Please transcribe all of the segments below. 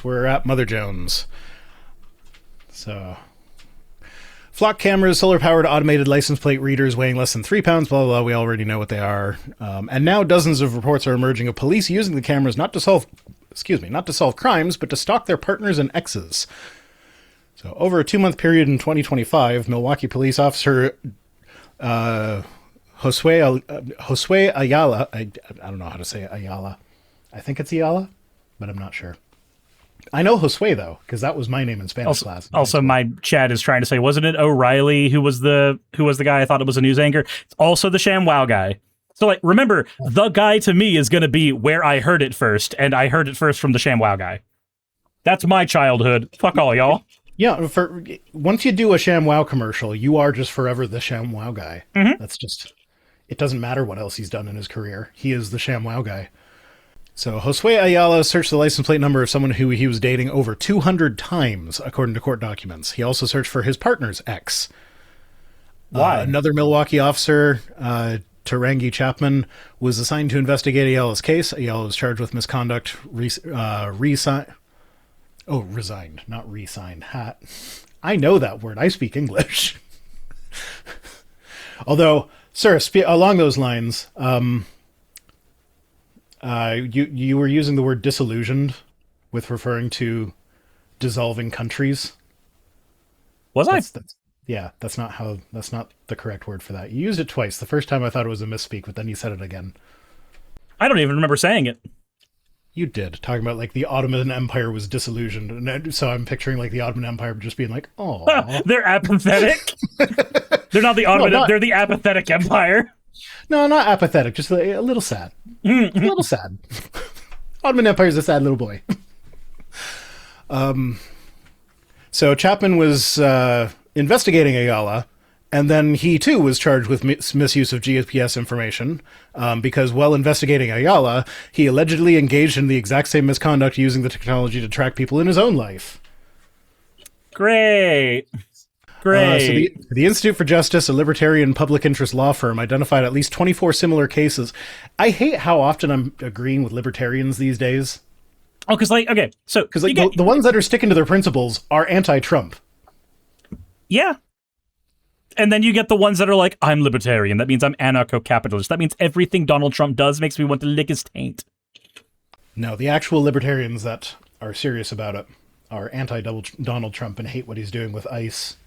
We're at Mother Jones. So, flock cameras, solar-powered automated license plate readers weighing less than 3 pounds, blah, blah, blah. We already know what they are. And now dozens of reports are emerging of police using the cameras not to solve crimes, but to stalk their partners and exes. So, over a 2-month period in 2025, Milwaukee police officer Josue Ayala, I don't know how to say it, Ayala. I think it's Ayala, but I'm not sure. I know Josue, though, because that was my name in Spanish class. Also, my chat is trying to say, wasn't it O'Reilly who was the guy I thought it was a news anchor? It's also the ShamWow guy. So, like, remember, the guy to me is going to be where I heard it first, and I heard it first from the ShamWow guy. That's my childhood. Fuck all, y'all. Yeah, once you do a ShamWow commercial, you are just forever the ShamWow guy. Mm-hmm. That's just, it doesn't matter what else he's done in his career. He is the ShamWow guy. So Josue Ayala searched the license plate number of someone who he was dating over 200 times, according to court documents. He also searched for his partner's ex. Why? Another Milwaukee officer, Tarangi Chapman, was assigned to investigate Ayala's case. Ayala was charged with misconduct, resigned, not re-signed. I know that word. I speak English. Although, sir, along those lines, you were using the word disillusioned with referring to dissolving countries. Was I? That's not the correct word for that. You used it twice. The first time I thought it was a misspeak, but then you said it again. I don't even remember saying it. You did, talking about like the Ottoman Empire was disillusioned, and so I'm picturing like the Ottoman Empire just being like, "Oh, they're apathetic." They're not the Ottoman; they're the apathetic empire. No, not apathetic, just a little sad. A little sad. Ottoman Empire's a sad little boy. So Chapman was investigating Ayala, and then he too was charged with misuse of GPS information because while investigating Ayala, he allegedly engaged in the exact same misconduct using the technology to track people in his own life. Great. So the Institute for Justice, a libertarian public interest law firm, identified at least 24 similar cases. I hate how often I'm agreeing with libertarians these days. Oh, because the ones that are sticking to their principles are anti-Trump. Yeah. And then you get the ones that are like, I'm libertarian. That means I'm anarcho-capitalist. That means everything Donald Trump does makes me want to lick his taint. No, the actual libertarians that are serious about it are anti-Donald Trump and hate what he's doing with ICE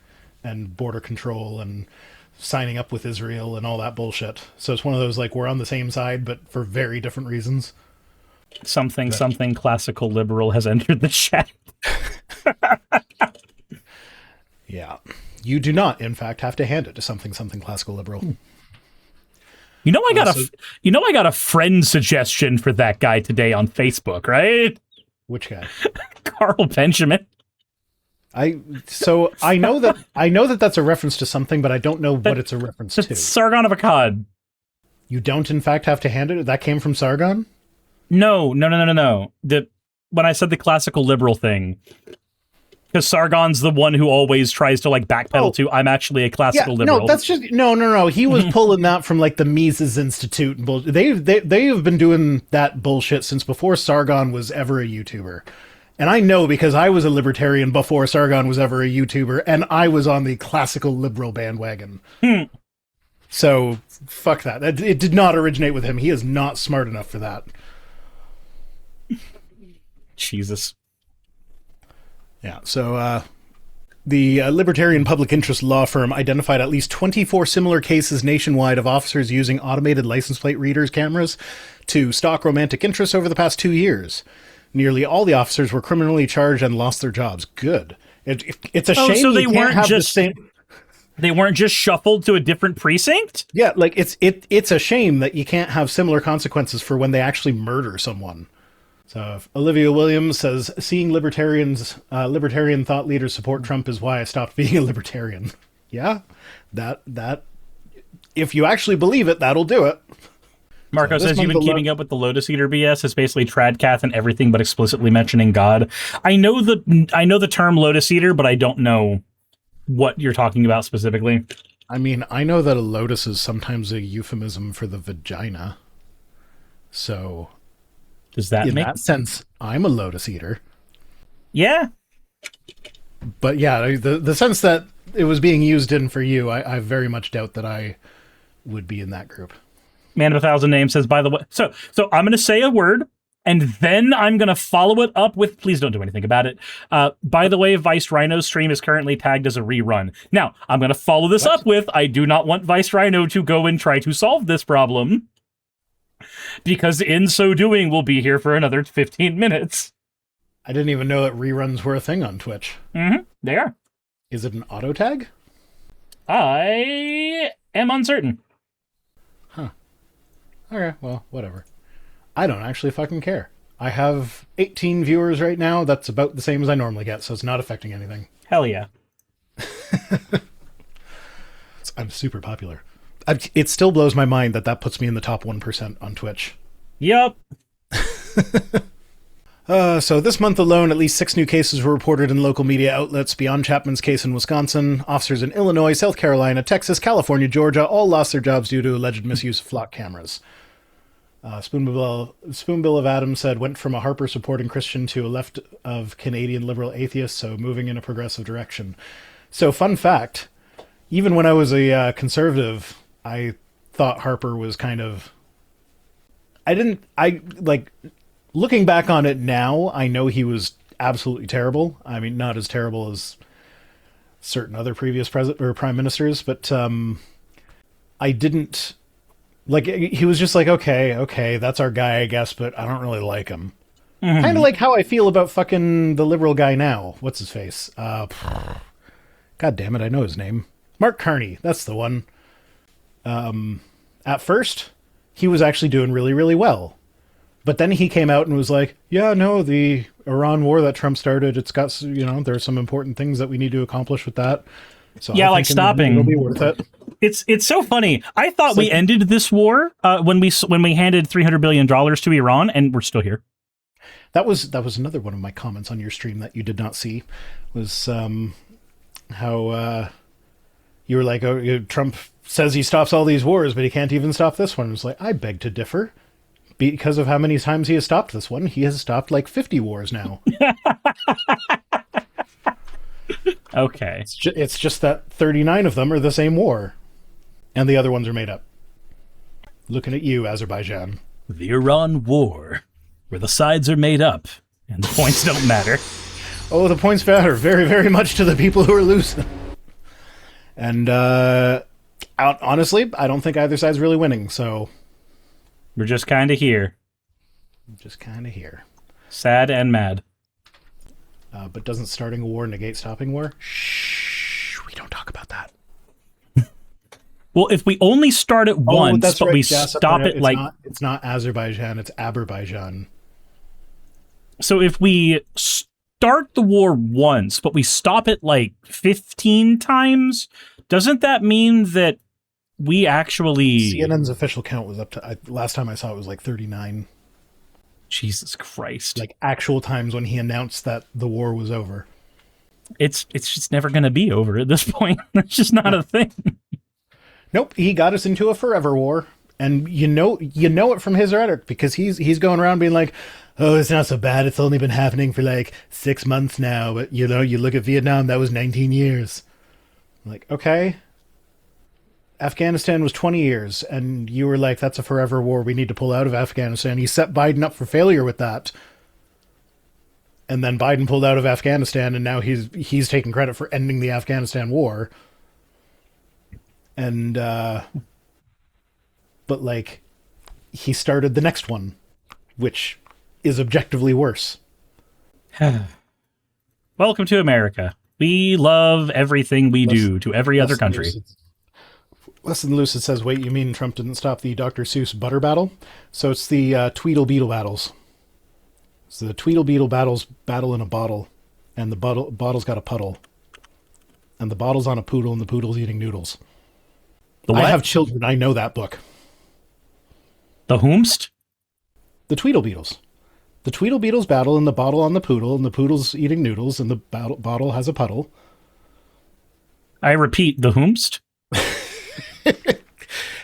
and border control and signing up with Israel and all that bullshit. So it's one of those, like, we're on the same side, but for very different reasons. Something classical liberal has entered the chat. Yeah. You do not, in fact, have to hand it to something classical liberal. You know, I got a friend suggestion for that guy today on Facebook, right? Which guy? Carl Benjamin. I know that that's a reference to something, but I don't know what it's a reference to. Sargon of Akkad. You don't, in fact, have to hand it? That came from Sargon? No. When I said the classical liberal thing, because Sargon's the one who always tries to like backpedal to, I'm actually a classical liberal. No, that's just no. He was pulling that from like the Mises Institute and bullshit. They have been doing that bullshit since before Sargon was ever a YouTuber. And I know because I was a libertarian before Sargon was ever a YouTuber, and I was on the classical liberal bandwagon. So, fuck that. It did not originate with him. He is not smart enough for that. Jesus. Yeah, so the libertarian public interest law firm identified at least 24 similar cases nationwide of officers using automated license plate readers cameras to stalk romantic interests over the past 2 years. Nearly all the officers were criminally charged and lost their jobs. Good. It's a shame so they you can't weren't have just the same... They weren't just shuffled to a different precinct? Yeah, like it's a shame that you can't have similar consequences for when they actually murder someone. So Olivia Williams says, seeing libertarian thought leaders support Trump is why I stopped being a libertarian. Yeah, that if you actually believe it, that'll do it. Marco says you've been keeping up with the Lotus Eater BS. It's basically Tradcath and everything but explicitly mentioning God. I know the term Lotus Eater, but I don't know what you're talking about specifically. I mean, I know that a lotus is sometimes a euphemism for the vagina. So does that in make that sense, I'm a lotus eater. Yeah. But yeah, the sense that it was being used in for you, I very much doubt that I would be in that group. Man of 1,000 names says, by the way, so I'm going to say a word, and then I'm going to follow it up with, please don't do anything about it. By the way, Vice Rhino's stream is currently tagged as a rerun. Now, I'm going to follow this up with, I do not want Vice Rhino to go and try to solve this problem, because in so doing, we'll be here for another 15 minutes. I didn't even know that reruns were a thing on Twitch. Mm-hmm. They are. Is it an auto tag? I am uncertain. Huh. Okay, well, whatever. I don't actually fucking care. I have 18 viewers right now. That's about the same as I normally get, so it's not affecting anything. Hell yeah. I'm super popular. It still blows my mind that puts me in the top 1% on Twitch. Yep. So this month alone, at least 6 new cases were reported in local media outlets. Beyond Chapman's case in Wisconsin, officers in Illinois, South Carolina, Texas, California, Georgia all lost their jobs due to alleged misuse of flock cameras. Spoonbill of Adams said, went from a Harper supporting Christian to a left of Canadian liberal atheist, so moving in a progressive direction. So fun fact, even when I was a conservative, I thought Harper was kind of... Looking back on it now, I know he was absolutely terrible. I mean, not as terrible as certain other previous prime ministers, but I didn't... he was just like, okay, that's our guy, I guess, but I don't really like him. Mm-hmm. Kind of like how I feel about fucking the liberal guy now. What's his face? God damn it, I know his name. Mark Carney, that's the one. At first, he was actually doing really, really well. But then he came out and was like, yeah, no, the Iran war that Trump started, it's got, there are some important things that we need to accomplish with that. So yeah, like stopping. It'll be worth it. It's so funny. I thought we ended this war when we handed $300 billion to Iran, and we're still here. That was another one of my comments on your stream that you did not see, was how you were like, oh, Trump says he stops all these wars, but he can't even stop this one. It was like, I beg to differ. Because of how many times he has stopped this one, he has stopped like 50 wars now. Okay. It's just that 39 of them are the same war. And the other ones are made up. Looking at you, Azerbaijan. The Iran war, where the sides are made up and the points don't matter. Oh, the points matter very, very much to the people who are losing. And honestly, I don't think either side's really winning, so... We're just kind of here. Just kind of here. Sad and mad. But doesn't starting a war negate stopping war? Shh, we don't talk about that. Well, if we only start it once, but right. we stop it like... It's not Azerbaijan, it's Azerbaijan. So if we start the war once, but we stop it like 15 times, doesn't that mean that we actually... CNN's official count was up to... last time I saw it was like 39. Jesus Christ. Like actual times when he announced that the war was over. It's just never going to be over at this point. That's just not a thing. Nope, he got us into a forever war. And you know it from his rhetoric, because he's going around being like, oh, it's not so bad. It's only been happening for like 6 months now. But, you look at Vietnam, that was 19 years. Like, okay... Afghanistan was 20 years, and you were like, that's a forever war. We need to pull out of Afghanistan. He set Biden up for failure with that. And then Biden pulled out of Afghanistan, and now he's taking credit for ending the Afghanistan war. And, but like, he started the next one, which is objectively worse. Welcome to America. We love everything we do to every other country. Less than Lucid says, wait, you mean Trump didn't stop the Dr. Seuss butter battle? So it's the Tweedle Beetle battles. So the Tweedle Beetle battle in a bottle, and the bottle's got a puddle. And the bottle's on a poodle, and the poodle's eating noodles. The what? I have children, I know that book. The whomst? The Tweedle Beetles. The Tweedle Beetles battle in the bottle on the poodle, and the poodle's eating noodles, and the bottle has a puddle. I repeat, the whomst?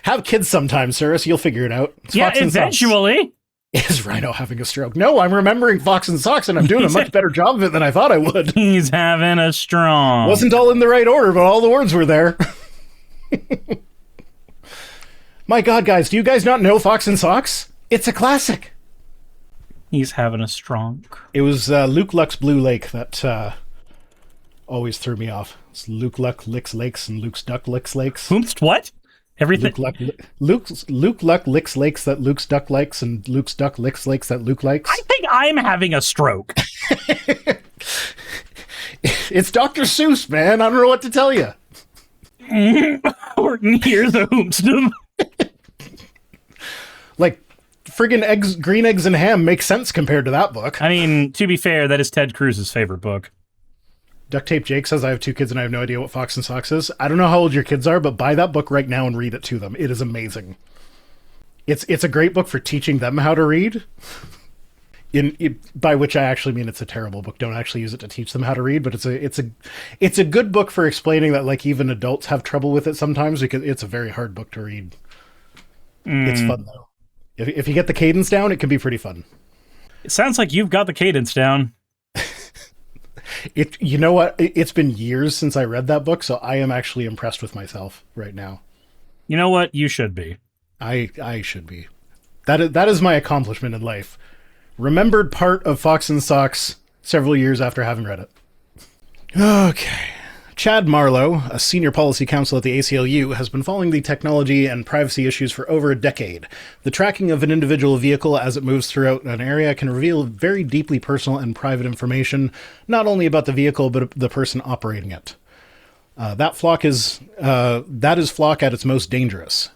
Have kids sometime, Cyrus. You'll figure it out. Yeah, eventually. Is Rhino having a stroke? No, I'm remembering Fox and Socks, and I'm doing a much better job of it than I thought I would. He's having a strong. Wasn't all in the right order, but all the words were there. My God, guys, do you guys not know Fox and Socks? It's a classic. He's having a strong. It was Luke Luck's Blue Lake that always threw me off. It's Luke Luck licks lakes and Luke's duck licks lakes. What? Everything. Luke Luck licks lakes that Luke's duck likes, and Luke's duck licks lakes that Luke likes. I think I'm having a stroke. It's Dr. Seuss, man. I don't know what to tell you. Horton, here's a hoomstum. Like, friggin' eggs, green eggs and ham makes sense compared to that book. I mean, to be fair, that is Ted Cruz's favorite book. Duct Tape Jake says, I have 2 kids and I have no idea what Fox and Socks is. I don't know how old your kids are, but buy that book right now and read it to them. It is amazing. It's a great book for teaching them how to read. By which I actually mean it's a terrible book. Don't actually use it to teach them how to read, but it's a good book for explaining that, like, even adults have trouble with it sometimes, because it's a very hard book to read. It's fun though. If you get the cadence down, it can be pretty fun. It sounds like you've got the cadence down. You know what? It's been years since I read that book, so I am actually impressed with myself right now. You know what? You should be. I should be. That is my accomplishment in life. Remembered part of Fox and Socks several years after having read it. Okay. Chad Marlowe, a senior policy counsel at the ACLU, has been following the technology and privacy issues for over a decade. The tracking of an individual vehicle as it moves throughout an area can reveal very deeply personal and private information, not only about the vehicle, but the person operating it. That is Flock at its most dangerous.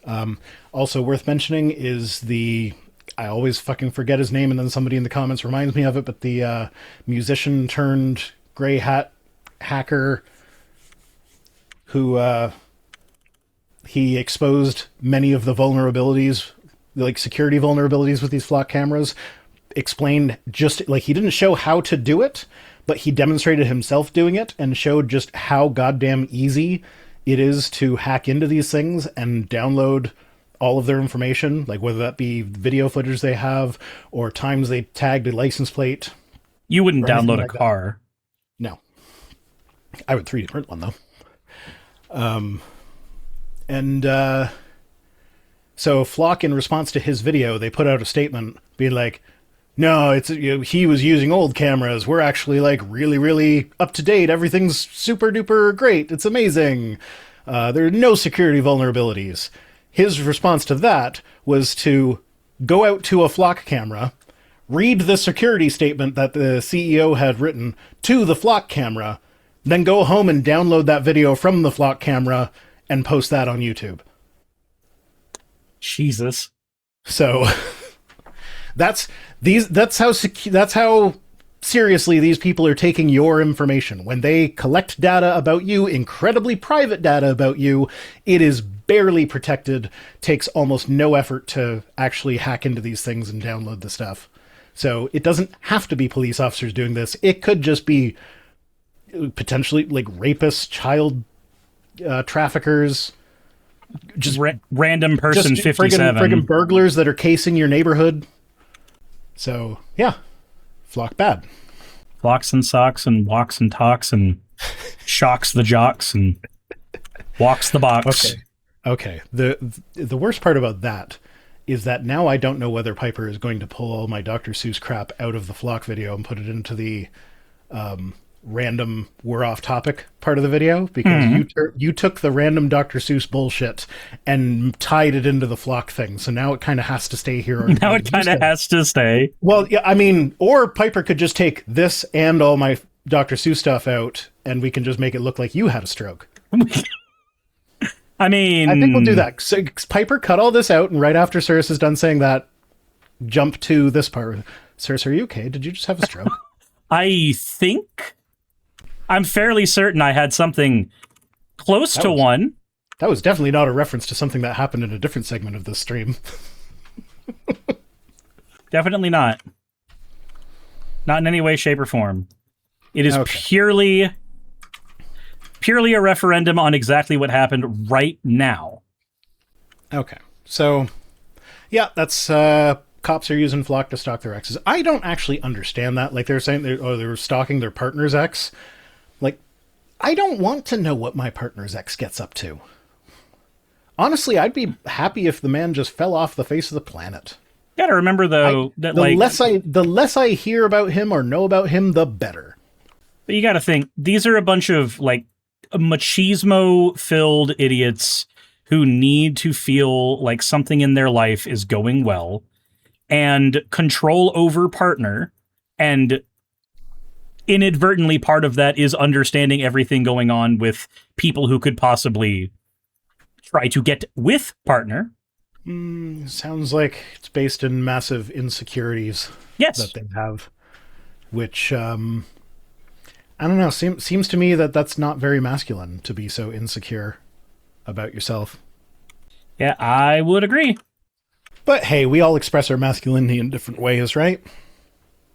Also worth mentioning is I always fucking forget his name, and then somebody in the comments reminds me of it, but the musician turned gray hat hacker who he exposed many of the vulnerabilities, like security vulnerabilities with these Flock cameras, explained just, like, he didn't show how to do it, but he demonstrated himself doing it and showed just how goddamn easy it is to hack into these things and download all of their information, like whether that be video footage they have or times they tagged a license plate. You wouldn't download a car. No. I would 3D print one, though. So Flock, in response to his video, they put out a statement being like, no, he was using old cameras. We're actually, like, really, really up to date. Everything's super duper great. It's amazing. There are no security vulnerabilities. His response to that was to go out to a Flock camera, read the security statement that the CEO had written to the Flock camera, then go home and download that video from the Flock camera and post that on YouTube. Jesus. So that's how seriously these people are taking your information. When they collect data about you, incredibly private data about you, it is barely protected, takes almost no effort to actually hack into these things and download the stuff. So it doesn't have to be police officers doing this. It could just be potentially, like, rapists, child traffickers, just random person, just 57, friggin' burglars that are casing your neighborhood. So yeah, Flock bad. Flocks and socks and walks and talks and shocks the jocks and walks the box. Okay. The worst part about that is that now I don't know whether Piper is going to pull all my Dr. Seuss crap out of the Flock video and put it into the random we're off topic part of the video, because you took the random Dr. Seuss bullshit and tied it into the Flock thing, so now it kind of has to stay here. Now it kind of has to stay. Well, yeah, I mean, or Piper could just take this and all my Dr. Seuss stuff out, and we can just make it look like you had a stroke. I mean, I think we'll do that. So Piper, cut all this out, and right after Cirrus is done saying that, jump to this part. Cirrus, are you okay? Did you just have a stroke? I'm fairly certain I had something close to one. That was definitely not a reference to something that happened in a different segment of this stream. Definitely not. Not in any way, shape, or form. It is purely a referendum on exactly what happened right now. Okay. So, yeah, that's cops are using Flock to stalk their exes. I don't actually understand that. Like, they're saying they're stalking their partner's ex. Like, I don't want to know what my partner's ex gets up to. Honestly, I'd be happy if the man just fell off the face of the planet. You gotta remember, though, that the less I hear about him or know about him, the better. But you gotta think, these are a bunch of, like, machismo-filled idiots who need to feel like something in their life is going well, and control over partner, and inadvertently part of that is understanding everything going on with people who could possibly try to get with partner. Sounds like it's based in massive insecurities that they have, which, I don't know, seems to me that that's not very masculine to be so insecure about yourself. Yeah, I would agree. But hey, we all express our masculinity in different ways, right?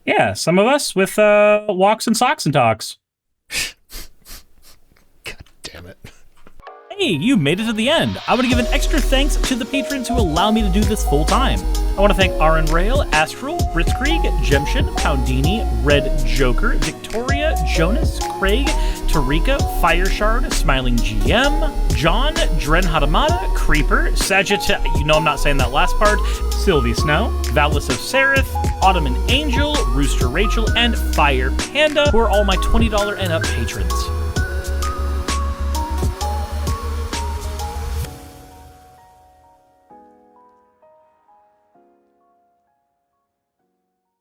Yeah, some of us with walks and socks and talks. God damn it. Hey, you made it to the end. I want to give an extra thanks to the patrons who allow me to do this full time. I want to thank Aaron Rail, Astral, Britzkrieg, Jemshin, Poundini, Red Joker, Victoria, Jonas, Craig, Tarika, Fireshard, Smiling GM, John, Dren Hadamada, Creeper, Sagitt, you know I'm not saying that last part, Sylvie Snow, Valis of Seraph, Ottoman Angel, Rooster Rachel, and Fire Panda, who are all my $20 and up patrons.